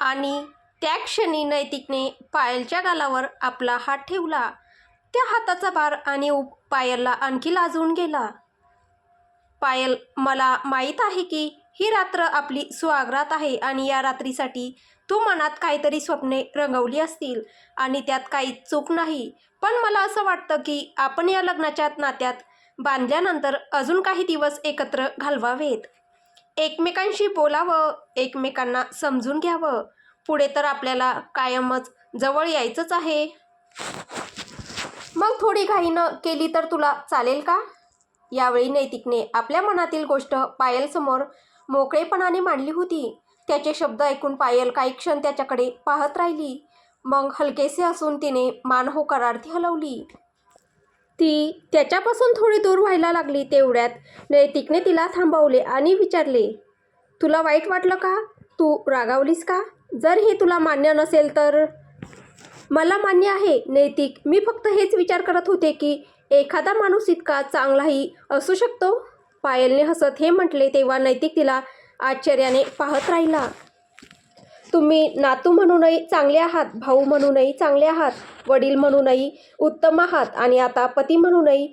आणि त्या क्षणी नैतिकने पायलच्या गालावर आपला हात ठेवला. त्या हाताचा भार आणि ऊब पायलला आणखी लाजवून गेला. पायल, मला माहीत आहे की ही रात्र आपली सुहागरात आहे आणि या रात्रीसाठी तू मनात काहीतरी स्वप्ने रंगवली असतील आणि त्यात काहीच चूक नाही. पण मला असं वाटतं की आपण या लग्नाच्या नात्यात बांधल्यानंतर अजून काही दिवस एकत्र घालवावेत. एकमेकांशी बोलावं, एकमेकांना समजून घ्यावं. पुढे तर आपल्याला कायमच जवळ यायचंच आहे. मग थोडी घाई न केली तर तुला चालेल का? यावेळी नैतिकने आपल्या मनातील गोष्ट पायलसमोर मोकळेपणाने मांडली होती. त्याचे शब्द ऐकून पायल काही क्षण त्याच्याकडे पाहत राहिली. मग हलकेसे हसून तिने मान होकारार्थी हलवली. ती त्याच्यापासून थोडी दूर व्हायला लागली. तेवढ्यात नैतिकने तिला थांबवले आणि विचारले, तुला वाईट वाटलं का? तू रागावलीस का? जर हे तुला मान्य नसेल तर? मला मान्य आहे नैतिक. मी फक्त हेच विचार करत होते की एखादा माणूस इतका चांगलाही असू शकतो. पायलने हसत हे म्हटले तेव्हा नैतिक तिला आश्चर्याने पाहत राहिला. तुम्ही नातू म्हणूनही चांगले आहात, भाऊ म्हणूनही चांगले आहात, वडील म्हणूनही उत्तम आहात आणि आता पती म्हणूनही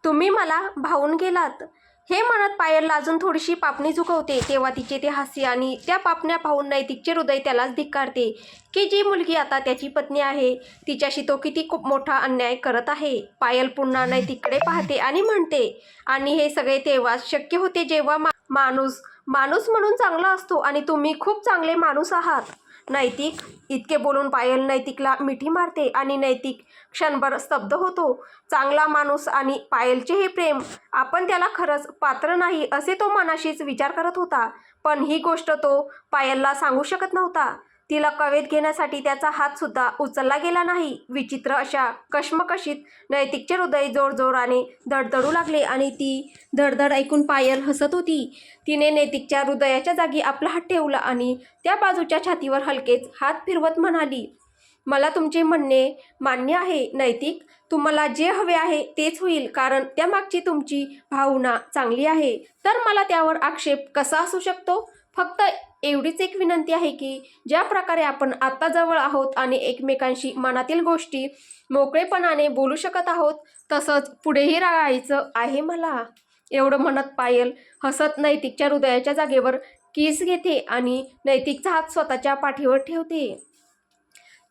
तुम्ही मला भावून गेलात. हे म्हणत पायल अजून थोडीशी पापणी झुकवते तेव्हा तिचे ते हास्य आणि त्या पापण्या पाहून नैतिकचे हृदय त्यालाच धिक्कारते की जी मुलगी आता त्याची पत्नी आहे तिच्याशी तो किती खूप मोठा अन्याय करत आहे. पायल पुन्हा नैतिककडे पाहते आणि म्हणते, आणि हे सगळे तेव्हाच शक्य होते जेव्हा माणूस माणूस म्हणून चांगला असतो आणि तुम्ही खूप चांगले माणूस आहात. नैतिक. इतके बोलून पायल नैतिकला मिठी मारते आणि नैतिक क्षणभर स्तब्ध होतो. चांगला माणूस आणि पायलचे हे प्रेम, आपण त्याला खरंच पात्र नाही असे तो मनाशीच विचार करत होता. पण ही गोष्ट तो पायलला सांगू शकत नव्हता. तिला कवेत घेण्यासाठी त्याचा हात सुद्धा उचलला गेला नाही. विचित्र अशा कश्मकशीत नैतिकचे हृदय जोरजोराने धडधडू लागले आणि ती धडधड ऐकून पायल हसत होती. तिने नैतिकच्या हृदयाच्या जागी आपला हात ठेवला आणि त्या बाजूच्या छातीवर हलकेच हात फिरवत म्हणाली, मला तुमचे म्हणणे मान्य आहे नैतिक. तुम्हाला जे हवे आहे तेच होईल कारण त्यामागची तुमची भावना चांगली आहे. तर मला त्यावर आक्षेप कसा असू शकतो? फक्त एवढीच एक विनंती आहे की ज्या प्रकारे आपण आत्ता जवळ आहोत आणि एकमेकांशी मनातील गोष्टी मोकळेपणाने बोलू शकत आहोत तसंच पुढेही राहायचं आहे मला. एवढं म्हणत पायल हसत नैतिकच्या हृदयाच्या जागेवर किस घेते आणि नैतिकचा हात स्वतःच्या पाठीवर ठेवते.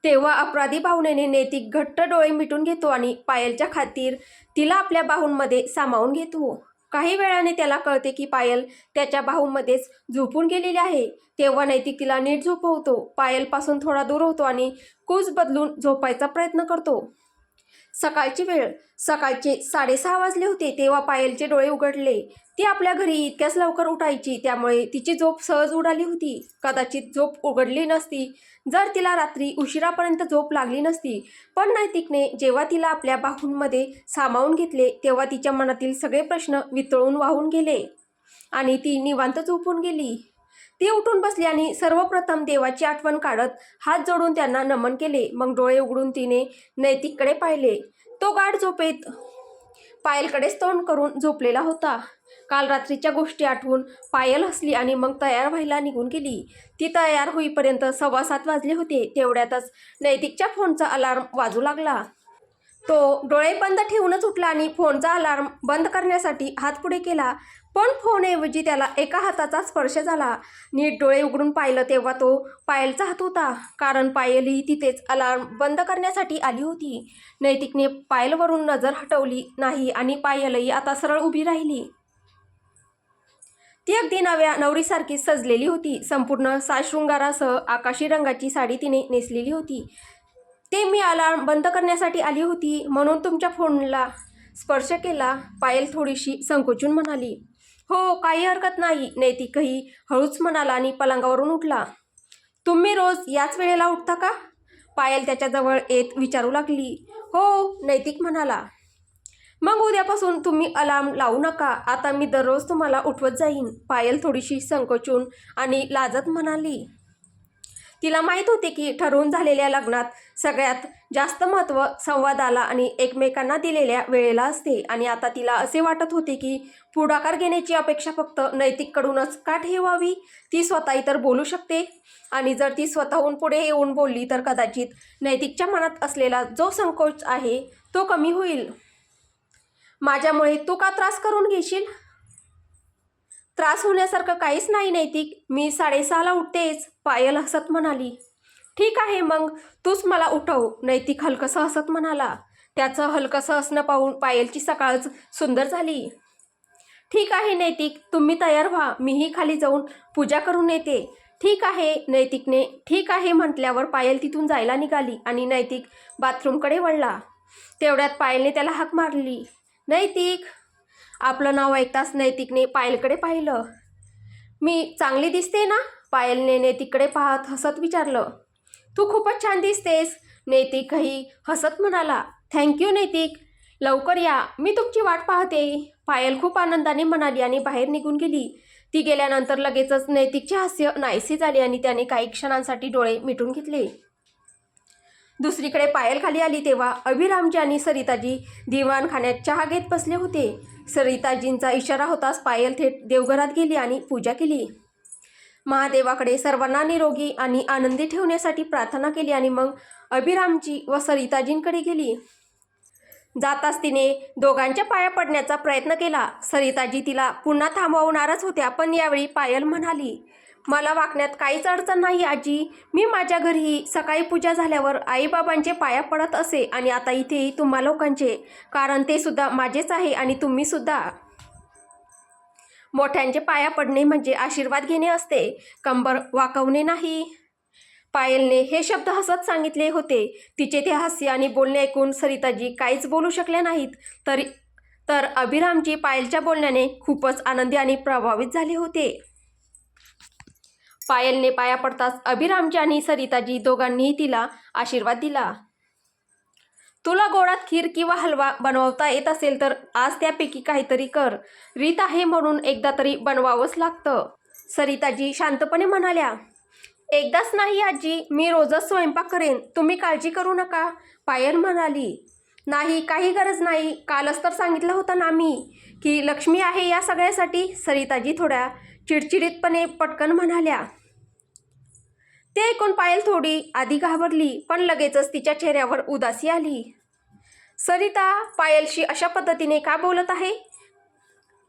तेव्हा अपराधी भावनेने नैतिक घट्ट डोळे मिटून घेतो आणि पायलच्या खातीर तिला आपल्या बाहूंमध्ये सामावून घेतो. काही वेळाने त्याला कळते की पायल त्याच्या बाहूंमध्येच झोपून गेलेली आहे. तेव्हा नैतिक तिला नीट झोपवतो. पायलपासून थोडा दूर होतो आणि कूच बदलून झोपायचा प्रयत्न करतो. सकाळची वेळ. सकाळचे 6:30 वाजले होते तेव्हा पायलचे डोळे उघडले. ती आपल्या घरी इतक्याच लवकर उठायची त्यामुळे तिची झोप सहज उडाली होती. कदाचित झोप उघडली नसती जर तिला रात्री उशिरापर्यंत झोप लागली नसती. पण नैतिकने जेव्हा तिला आपल्या बाहूंमध्ये सामावून घेतले तेव्हा तिच्या मनातील सगळे प्रश्न वितळून वाहून गेले आणि ती निवांत झोपून गेली. ती उठून बसली आणि सर्वप्रथम देवाची आठवण काढत हात जोडून त्यांना नमन केले. मग डोळे उघडून तिने नैतिककडे पाहिले. तो गाढ झोपेत पायलकडेच तोंड करून झोपलेला होता. काल रात्रीच्या गोष्टी आठवून पायल हसली आणि मग तयार व्हायला निघून गेली. ती तयार होईपर्यंत 7:15 वाजले होते. तेवढ्यातच नैतिकच्या फोनचा अलार्म वाजू लागला. तो डोळे बंद ठेवूनच उठला आणि फोनचा अलार्म बंद करण्यासाठी हात पुढे केला. पण फोनऐवजी त्याला एका हाताचा स्पर्श झाला. नीट डोळे उघडून पाहिलं तेव्हा तो पायलचा हात होता कारण पायलही तिथेच अलार्म बंद करण्यासाठी आली होती. नैतिकने पायलवरून नजर हटवली नाही आणि पायलही आता सरळ उभी राहिली. ती अगदी नव्या नवरीसारखी सजलेली होती. संपूर्ण साजशृंगारासह आकाशी रंगाची साडी तिने नेसलेली होती. ते मी अलार्म बंद करण्यासाठी आली होती म्हणून तुमच्या फोनला स्पर्श केला, पायल थोडीशी संकोचून म्हणाली. हो, काही हरकत नाही, नैतिकही हळूच म्हणाला आणि पलंगावरून उठला. तुम्ही रोज याच वेळेला उठता का? पायल त्याच्याजवळ येत विचारू लागली. हो, नैतिक म्हणाला. मग उद्यापासून तुम्ही अलार्म लावू नका. आता मी दररोज तुम्हाला उठवत जाईन, पायल थोडीशी संकोचून आणि लाजत म्हणाली. तिला माहीत होते की ठरवून झालेल्या लग्नात सगळ्यात जास्त महत्त्व संवादाला आणि एकमेकांना दिलेल्या वेळेला असते. आणि आता तिला असे वाटत होते की पुढाकार घेण्याची अपेक्षा फक्त नैतिककडूनच का ठेवावी? ती स्वतः तर बोलू शकते, आणि जर ती स्वतःहून पुढे येऊन बोलली तर कदाचित नैतिकच्या मनात असलेला जो संकोच आहे तो कमी होईल. माझ्यामुळे तू का त्रास करून घेशील? त्रास होण्यासारखं काहीच नाही नैतिक, मी 6:30ला उठतेच, पायल हसत म्हणाली. ठीक आहे मग तूच मला उठव, नैतिक हलकंसं हसत म्हणाला. त्याचं हलकंसं हसणं पाहून पायलची सकाळच सुंदर झाली. ठीक आहे नैतिक, तुम्ही तयार व्हा, मीही खाली जाऊन पूजा करून येते. ठीक आहे, नैतिकने ठीक आहे म्हटल्यावर पायल तिथून जायला निघाली आणि नैतिक बाथरूमकडे वळला. तेवढ्यात पायलने त्याला हाक मारली. नैतिक! आपलं नाव ऐकताच नैतिकने पायलकडे पाहिलं. मी चांगली दिसते ना? पायलने नैतिककडे पाहत हसत विचारलं. तू खूपच छान दिसतेस, नैतिकही हसत म्हणाला. थँक्यू नैतिक, लवकर या, मी तुमची वाट पाहते, पायल खूप आनंदाने म्हणाली आणि बाहेर निघून गेली. ती गेल्यानंतर लगेचच नैतिकचे हास्य नाहीसे झाले आणि त्याने काही क्षणांसाठी डोळे मिटून घेतले. दुसरीकडे पायल खाली आली तेव्हा अभिरामजी आणि सरिताजी दिवाणखान्यात चहा घेत बसले होते. सरिताजींचा इशारा होताच पायल थेट देवघरात गेली आणि पूजा केली. महादेवाकडे सर्वांना निरोगी आणि आनंदी ठेवण्यासाठी प्रार्थना केली आणि मग अभिरामजी व सरिताजींकडे गेली. जाताच तिने दोघांच्या पाया पडण्याचा प्रयत्न केला. सरिताजी तिला पुन्हा थांबवणारच होत्या, पण यावेळी पायल म्हणाली, मला वाकण्यात काहीच अडचण नाही आजी, मी माझ्या घरीही सकाळी पूजा झाल्यावर आईबाबांचे पाया पडत असे आणि आता इथेही तुम्हा लोकांचे, कारण ते सुद्धा माझेच आहे आणि तुम्ही सुद्धा. मोठ्यांचे पाया पडणे म्हणजे आशीर्वाद घेणे असते, कंबर वाकवणे नाही. पायलने हे शब्द हसत सांगितले होते. तिचे ते हास्य आणि बोलणे ऐकून सरिताजी काहीच बोलू शकल्या नाहीत. तर अभिरामजी पायलच्या बोलण्याने खूपच आनंदी आणि प्रभावित झाले होते. पायलने पाया पडताच अभिरामजी आणि सरिताजी दोघांनीही तिला आशीर्वाद दिला. तुला गोडात खीर किंवा हलवा बनवता येत असेल तर आज त्यापैकी काहीतरी कर, रीत आहे म्हणून एकदा तरी बनवावंच लागतं, सरिताजी शांतपणे म्हणाल्या. एकदाच नाही आजी, मी रोजच स्वयंपाक करेन, तुम्ही काळजी करू नका, पायल म्हणाली. नाही, काही गरज नाही, कालच तर सांगितलं होतं ना मी की लक्ष्मी आहे या सगळ्यासाठी, सरिताजी थोड्या चिडचिडीतपणे पटकन म्हणाल्या. ते ऐकून पायल थोडी आधी घाबरली, पण लगेचच तिच्या चेहऱ्यावर उदासी आली. सरिता पायलशी अशा पद्धतीने का बोलत आहे?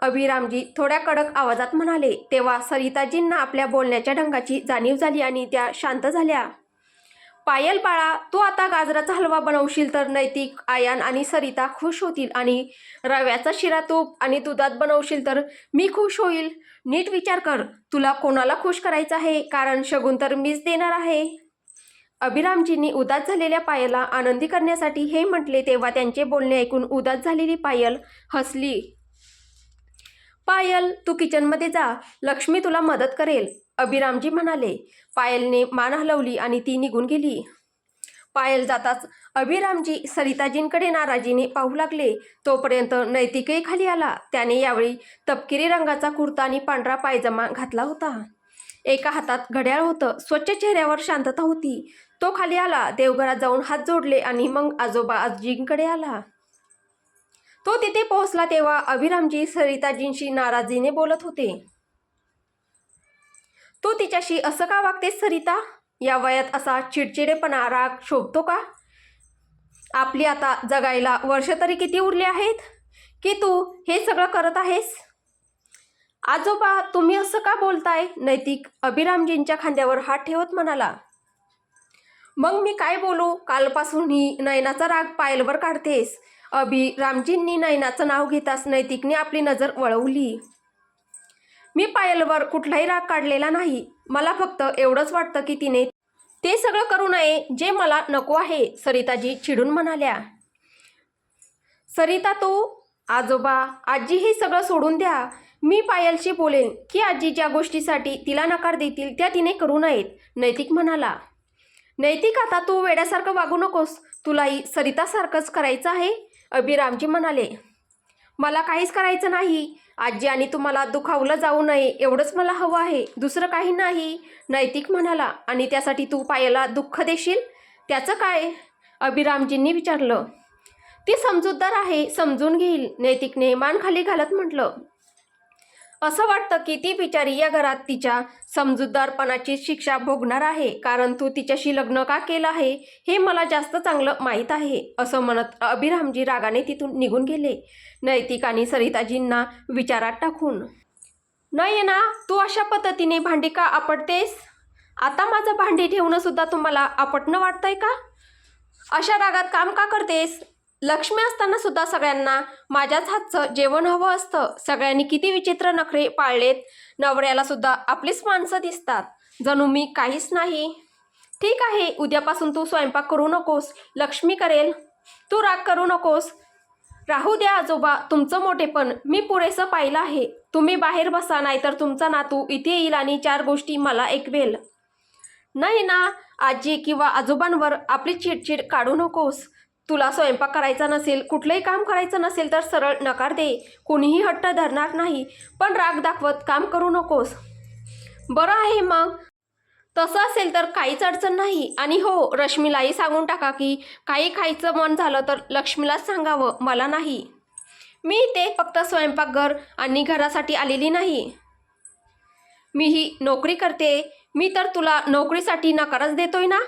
अभिरामजी थोड्या कडक आवाजात म्हणाले. तेव्हा सरिताजींना आपल्या बोलण्याच्या ढंगाची जाणीव झाली आणि त्या शांत झाल्या. पायल बाळा, तू आता गाजराचा हलवा बनवशील तर नैतिक, आयान आणि सरिता खुश होतील, आणि रव्याचा शिरा तूप आणि दुधात बनवशील तर मी खुश होईल. नीट विचार कर, तुला कोणाला खुश करायचं आहे, कारण शगुन तर मीच देणार आहे. अभिरामजींनी उदास झालेल्या पायलला आनंदी करण्यासाठी हे म्हटले तेव्हा त्यांचे बोलणे ऐकून उदास झालेली पायल हसली. पायल, तू किचनमध्ये जा, लक्ष्मी तुला मदत करेल, अभिरामजी म्हणाले. पायलने मान हलवली आणि ती निघून गेली. पायल जाताच अभिरामजी सरिताजींकडे नाराजीने पाहू लागले. तोपर्यंत नैतिकही खाली आला. त्याने यावेळी तपकिरी रंगाचा कुर्ता आणि पांढरा पायजमा घातला होता. एका हातात घड्याळ होतं. स्वच्छ चेहऱ्यावर शांतता होती. तो खाली आला, देवघरात जाऊन हात जोडले आणि मग आजोबा आजींकडे आला. तो तिथे पोहोचला तेव्हा अभिरामजी सरिताजींशी नाराजीने बोलत होते. तू तिच्याशी असं का वागतेस सरिता? या वयात असा चिडचिडेपणा, राग शोभतो का? आपली आता जगायला वर्ष तरी किती उरले आहेत की तू हे सगळं करत आहेस? आजोबा, तुम्ही असं का बोलताय? नैतिक अभिरामजींच्या खांद्यावर हात ठेवत म्हणाला. मग मी काय बोलू? कालपासून ही नयनाचा राग पायलवर काढतेस. अभिरामजींनी नयनाचं नाव घेताच नैतिकने आपली नजर वळवली. मी पायलवर कुठलाही राग काढलेला नाही. मला फक्त एवढंच वाटतं की तिने ते सगळं करू नये जे मला नको आहे, सरिताजी चिडून म्हणाल्या. सरिता, तू आजोबा, आजी हे सगळं सोडून द्या. मी पायलशी बोलेन की आजी ज्या गोष्टीसाठी तिला नकार देतील त्या तिने करू नयेत, नैतिक म्हणाला. नैतिक, आता तू वेड्यासारखं वागू नकोस, तुलाही सरितासारखंच करायचं आहे, अभिरामजी म्हणाले. मला काहीच करायचं नाही, आजी आणि तुम्हाला दुखावलं जाऊ नये एवढंच मला हवं आहे, दुसरं काही नाही, नैतिक म्हणाला. आणि त्यासाठी तू पायलला दुःख देशील? त्याचं काय? अभिरामजींनी विचारलं. ती समजूतदार आहे, समजून घेईल, नैतिकने मान खाली घालत म्हटलं. असं वाटतं की ती बिचारी या घरात तिच्या समजूतदारपणाची शिक्षा भोगणार आहे, कारण तू तिच्याशी लग्न का केलं आहे हे मला जास्त चांगलं माहीत आहे, असं म्हणत अभिरामजी रागाने तिथून निघून गेले, नैतिक आणि सरिताजींना विचारात टाकून. नयना, तू अशा पद्धतीने भांडी का आपटतेस? आता माझं भांडी ठेवणं सुद्धा तुम्हाला आपटणं वाटतंय का? अशा रागात काम का करतेस? लक्ष्मी असताना सुद्धा सगळ्यांना माझ्याच हातचं जेवण हवं असतं. सगळ्यांनी किती विचित्र नखरे पाळलेत. नवऱ्याला सुद्धा आपलीच माणसं दिसतात, जणू मी काहीच नाही. ठीक आहे, उद्यापासून तू स्वयंपाक करू नकोस, लक्ष्मी करेल. तू राग करू नकोस. राहू द्या आजोबा, तुमचं मोठेपण मी पुरेसं पाहिलं आहे. तुम्ही बाहेर बसा, नाहीतर तुमचा नातू इथे येईल आणि 4 गोष्टी मला ऐकवेल. नाही ना, आजी किंवा आजोबांवर आपली चिडचिड काढू नकोस. तुला स्वयंपाक करायचा नसेल, कुठलंही काम करायचं नसेल तर सरळ नकार दे, कोणीही हट्ट धरणार नाही, पण राग दाखवत काम करू नकोस. बरं आहे मग, तसं असेल तर काहीच अडचण नाही. आणि हो, रश्मीलाही सांगून टाका की काही खायचं मन झालं तर लक्ष्मीलाच सांगावं, मला नाही. मी इथे फक्त स्वयंपाकघर आणि घरासाठी आलेली नाही, मीही नोकरी करते. मी तर तुला नोकरीसाठी नकारच देतोय ना,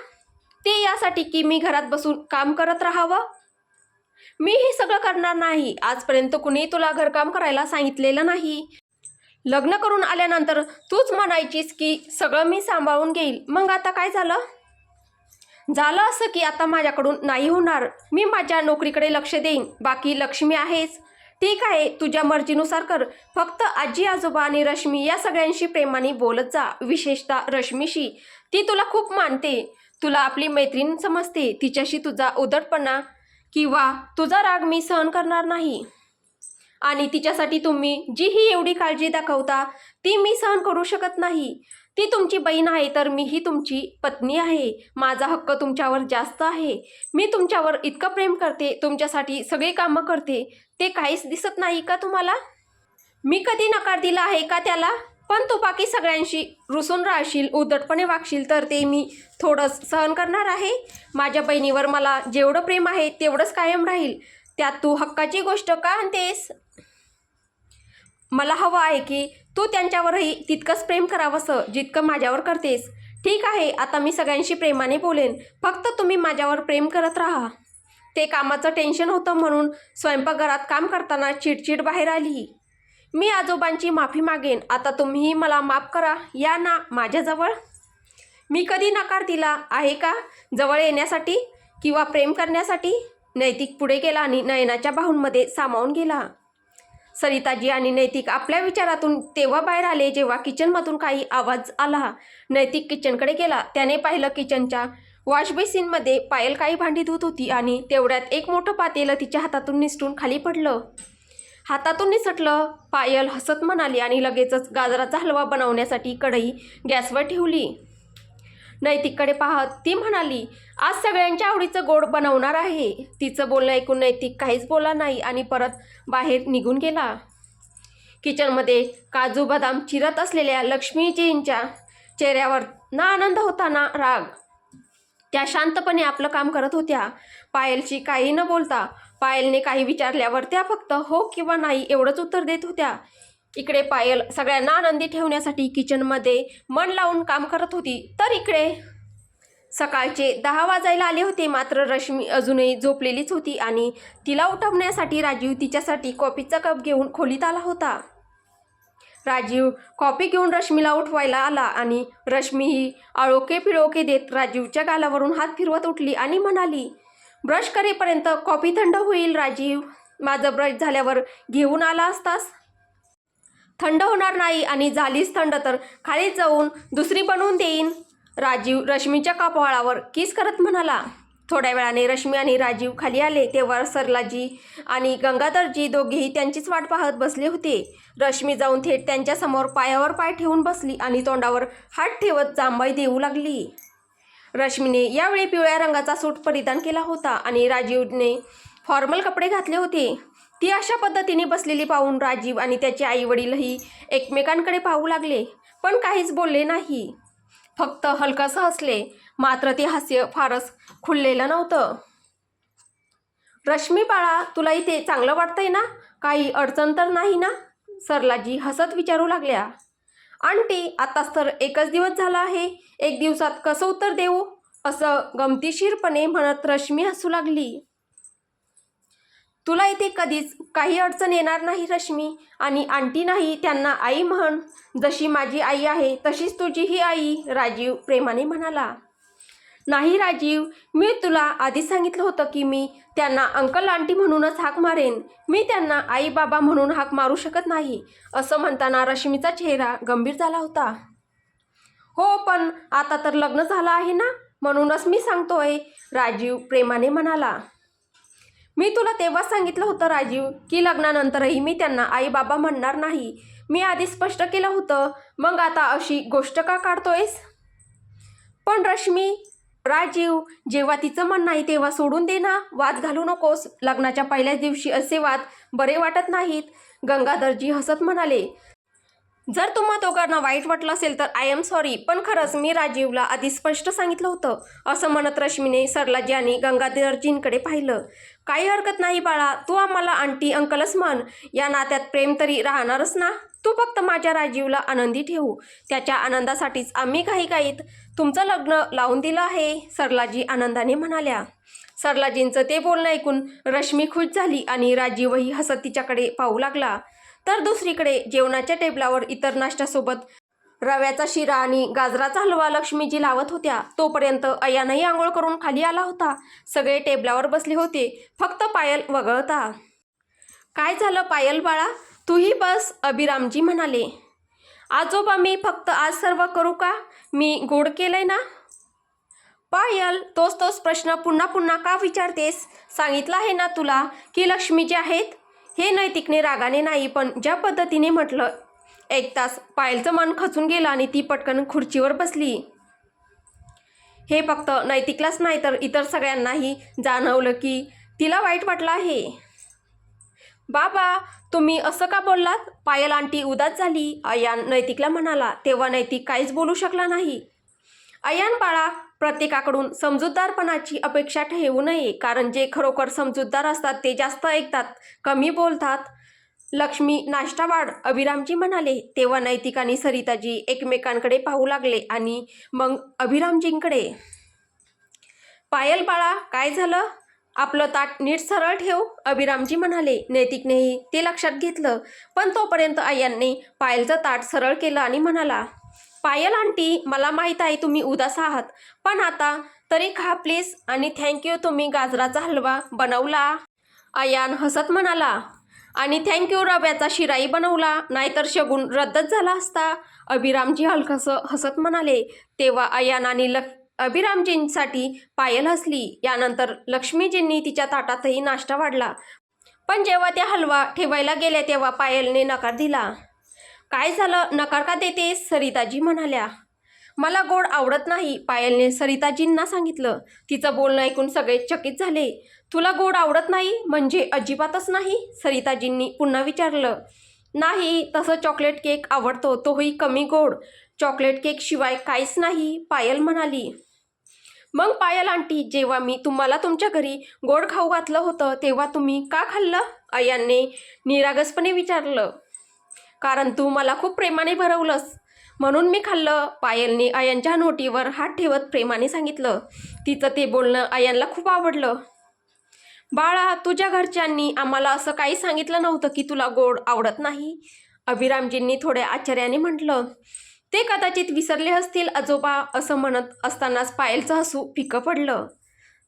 ते यासाठी की मी घरात बसून काम करत राहावं? मी हे सगळं करणार नाही. आजपर्यंत कुणी तुला घरकाम करायला सांगितलेलं नाही. लग्न करून आल्यानंतर तूच म्हणायचीस की सगळं मी सांभाळून घेईल. मग आता काय झालं? झालं असं की आता माझ्याकडून नाही होणार. मी माझ्या नोकरीकडे लक्ष देईन, बाकी लक्ष्मी आहेच. ठीक आहे, तुझ्या मर्जीनुसार कर. फक्त आजी आजोबा आणि रश्मी या सगळ्यांशी प्रेमाने बोलत जा, विशेषतः रश्मीशी. ती तुला खूप मानते, तुला आपली मैत्रीण समजते. तिच्याशी तुझा उद्धटपणा किंवा तुझा राग मी सहन करणार नाही. आणि तिच्यासाठी तुम्ही जी ही एवढी काळजी दाखवता ती मी सहन करू शकत नाही. ती तुमची बहीण आहे तर मीही तुमची पत्नी आहे. माझा हक्क तुमच्यावर जास्त आहे. मी तुमच्यावर इतकं प्रेम करते, तुमच्यासाठी सगळी कामं करते. ते काहीच दिसत नाही का तुम्हाला? मी कधी नकार दिला आहे का त्याला? पण तू बाकी सगळ्यांशी रुसून राहशील, उद्धटपणे वागशील तर ते मी थोडंच सहन करणार आहे. माझ्या बहिणीवर मला जेवढं प्रेम आहे तेवढंच कायम राहील. त्यात तू हक्काची गोष्ट का आणतेस? मला हवं आहे की तू त्यांच्यावरही तितकंच प्रेम करावंसं जितकं माझ्यावर करतेस. ठीक आहे, आता मी सगळ्यांशी प्रेमाने बोलेन, फक्त तुम्ही माझ्यावर प्रेम करत राहा. ते कामाचं टेन्शन होतं म्हणून स्वयंपाकघरात काम करताना चिडचिड बाहेर आली. मी आजोबांची माफी मागेन. आता तुम्हीही मला माफ करा. या ना माझ्याजवळ. मी कधी नकार दिला आहे का जवळ येण्यासाठी किंवा प्रेम करण्यासाठी? नैतिक पुढे गेला आणि नयनाच्या बाहूंमध्ये सामावून गेला. सरिताजी आणि नैतिक आपल्या विचारातून तेव्हा बाहेर आले जेव्हा किचनमधून काही आवाज आला. नैतिक किचनकडे गेला. त्याने पाहिलं किचनच्या वॉशबेसिनमध्ये पायल काही भांडी धुत होती आणि तेवढ्यात एक मोठं पातेलं तिच्या हातातून निसटून खाली पडलं. हातातून निसटलं, पायल हसत म्हणाली आणि लगेचच गाजराचा हलवा बनवण्यासाठी कढई गॅसवर ठेवली. नैतिककडे पाहत ती म्हणाली, आज सगळ्यांच्या आवडीचं गोड बनवणार आहे. तिचं बोलणं ऐकून नैतिक काहीच बोलला नाही आणि परत बाहेर निघून गेला. किचनमध्ये काजू बदाम चिरत असलेल्या लक्ष्मीजींच्या चेहऱ्यावर ना आनंद होता ना राग. त्या शांतपणे आपलं काम करत होत्या, पायलशी काही न बोलता. पायलने काही विचारल्यावर त्या फक्त हो किंवा नाही एवढंच उत्तर देत होत्या. इकडे पायल सगळ्यांना आनंदी ठेवण्यासाठी किचनमध्ये मन लावून काम करत होती, तर इकडे सकाळचे 10 वाजायला आले होते. मात्र रश्मी अजूनही झोपलेलीच होती आणि तिला उठवण्यासाठी राजीव तिच्यासाठी कॉफीचा कप घेऊन खोलीत आला होता. राजीव कॉफी घेऊन रश्मीला उठवायला आला आणि रश्मी ही आळोखे पिळोखे देत राजीवच्या गालावरून हात फिरवत उठली आणि म्हणाली, ब्रश करेपर्यंत कॉफी थंड होईल. राजीव, माझं ब्रश झाल्यावर घेऊन आला असतास. थंड होणार नाही आणि झालीच थंड तर खाली जाऊन दुसरी बनवून देईन. राजीव रश्मीच्या कपाळावर किस करत म्हणाला. थोड्या वेळाने रश्मी आणि राजीव खाली आले तेव्हा सरलाजी आणि गंगाधरजी दोघेही त्यांचीच वाट पाहत बसले होते. रश्मी जाऊन थेट त्यांच्यासमोर पायावर पाय ठेवून बसली आणि तोंडावर हात ठेवत जांभई देऊ लागली. रश्मीने यावेळी पिवळ्या रंगाचा सूट परिधान केला होता आणि राजीवने फॉर्मल कपडे घातले होते. ती अशा पद्धतीने बसलेली पाहून राजीव आणि त्याचे आई वडीलही एकमेकांकडे पाहू लागले, पण काहीच बोलले नाही. फक्त हलकंसं हसले, मात्र ते हास्य फारच खुललेलं नव्हतं. रश्मी बाळा, तुला इथे चांगलं वाटतंय ना? काही अडचण तर नाही ना? सरलाजी हसत विचारू लागल्या. आंटी, आताच तर एकच दिवस झाला आहे, एक दिवसात कसं उत्तर देऊ? असं गमतीशीरपणे म्हणत रश्मी हसू लागली. तुला इथे कधीच काही अडचण येणार नाही रश्मी, आणि आंटी नाही त्यांना आई म्हण. जशी माझी आई आहे तशीच तुझीही आई, राजीव प्रेमाने म्हणाला. नाही राजीव, मी तुला आधी सांगितलं होतं की मी त्यांना अंकल आंटी म्हणूनच हाक मारेन, मी त्यांना आई बाबा म्हणून हाक मारू शकत नाही. असं म्हणताना रश्मीचा चेहरा गंभीर झाला होता. हो, पण आता तर लग्न झालं आहे ना, म्हणूनच मी सांगतोय, राजीव प्रेमाने म्हणाला. मी तुला तेव्हाच सांगितलं होतं राजीव, की लग्नानंतरही मी त्यांना आई बाबा म्हणणार नाही. मी आधी स्पष्ट केलं होतं, मग आता अशी गोष्ट का काढतोयस? पण रश्मी, राजीव, जेव्हा तिचं मन नाही तेव्हा सोडून दे ना, वाद घालू नकोस. लग्नाच्या पहिल्याच दिवशी असे वाद बरे वाटत नाहीत. गंगाधरजी हसत म्हणाले. जर तुम्हा दोघांना वाईट वाटलं असेल तर आय एम सॉरी, पण खरंच मी राजीवला आधी स्पष्ट सांगितलं होतं. असं म्हणत रश्मीने सरलाजी आणि गंगाधरजींकडे पाहिलं. काही हरकत नाही बाळा, तू आम्हाला आंटी अंकलच म्हण, या नात्यात प्रेम तरी राहणारच ना. तू फक्त माझ्या राजीवला आनंदी ठेवू, त्याच्या आनंदासाठीच आम्ही घाईघाईत तुमचं लग्न लावून दिलं आहे, सरलाजी आनंदाने म्हणाल्या. सरलाजींचं ते बोलणं ऐकून रश्मी खुश झाली आणि राजीवही हसत तिच्याकडे पाहू लागला. तर दुसरीकडे जेवणाच्या टेबलावर इतर नाश्त्यासोबत रव्याचा शिरा आणि गाजराचा हलवा लक्ष्मीजी लावत होत्या. तोपर्यंत अयानही आंघोळ करून खाली आला होता. सगळे टेबलावर बसले होते, फक्त पायल वगळता. काय झालं पायल बाळा, तूही बस, अभिरामजी म्हणाले. आजोबा, मी फक्त आज सर्व करू का? मी गोड केलंय ना? पायल, तोच प्रश्न पुन्हा पुन्हा का विचारतेस? सांगितलं आहे ना तुला की लक्ष्मी जे आहेत. हे नैतिकने रागाने नाही, पण ज्या पद्धतीने म्हटलं, ऐकताच पायलचं मन खचून गेलं आणि ती पटकन खुर्चीवर बसली. हे फक्त नैतिकलाच नाही तर इतर सगळ्यांनाही जाणवलं की तिला वाईट वाटलं आहे. बाबा, तुम्ही असं का बोललात? पायल आंटी उदास झाली. अयान नैतिकला म्हणाला. तेव्हा नैतिक काहीच बोलू शकला नाही. अयान बाळा, प्रत्येकाकडून समजूतदारपणाची अपेक्षा ठेवू नये, कारण जे खरोखर समजूतदार असतात ते जास्त ऐकतात, कमी बोलतात. लक्ष्मी, नाश्ता वाढ, अभिरामजी म्हणाले. तेव्हा नैतिक आणि सरिताजी एकमेकांकडे पाहू लागले आणि मग अभिरामजींकडे. पायल बाळा, काय झालं? आपलं ताट नीट सरळ ठेव, अभिरामजी म्हणाले. नैतिकनेही ते लक्षात घेतलं, पण तोपर्यंत अय्यांनी पायलचं ताट सरळ केलं आणि म्हणाला. पायल आंटी, मला माहीत आहे तुम्ही उदास आहात, पण आता तरी खा प्लीज, आणि थँक्यू, तुम्ही गाजराचा हलवा बनवला. अयान हसत म्हणाला. आणि थँक्यू, रव्याचा शिराई बनवला, नाहीतर शगुन रद्दच झाला असता, अभिरामजी हलकसं हसत म्हणाले. तेव्हा अयान आणि अभिरामजींसाठी पायल हसली. यानंतर लक्ष्मीजींनी तिच्या ताटातही नाश्ता वाढला, पण जेव्हा त्या हलवा ठेवायला गेल्या तेव्हा पायलने नकार दिला. काय झालं, नकार का देतेस? सरिताजी म्हणाल्या. मला गोड आवडत नाही, पायलने सरिताजींना सांगितलं. तिचं बोलणं ऐकून सगळे चकित झाले. तुला गोड आवडत नाही म्हणजे अजिबातच नाही? सरिताजींनी पुन्हा विचारलं. नाही, तसं चॉकलेट केक आवडतो, तोही कमी गोड. चॉकलेट केक शिवाय काहीच नाही, पायल म्हणाली. मग पायल आंटी, जेव्हा मी तुम्हाला तुमच्या घरी गोड खाऊ घातलं होतं तेव्हा तुम्ही का खाल्लं? अय्यांने निरागसपणे विचारलं. कारण तू मला खूप प्रेमाने भरवलंस, म्हणून मी खाल्लं, पायलने अय्यांच्या नोटीवर हात ठेवत प्रेमाने सांगितलं. तिचं ते बोलणं अय्यांना खूप आवडलं. बाळा, तुझ्या घरच्यांनी आम्हाला असं काही सांगितलं नव्हतं की तुला गोड आवडत नाही, अभिरामजींनी थोड्या आश्चर्याने म्हटलं. ते कदाचित विसरले असतील आजोबा, असं म्हणत असतानाच पायलचं हसू फिकं पडलं.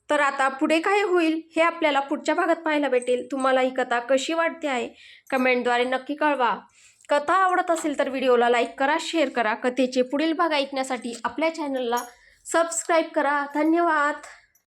तर आता पुढे काय होईल हे आपल्याला पुढच्या भागात पाहायला भेटेल. तुम्हाला ही कथा कशी वाटते आहे कमेंटद्वारे नक्की कळवा. कथा आवडत असेल तर व्हिडिओला लाईक करा, शेअर करा. कथेचे पुढील भाग ऐकण्यासाठी आपल्या चॅनलला सबस्क्राईब करा. धन्यवाद.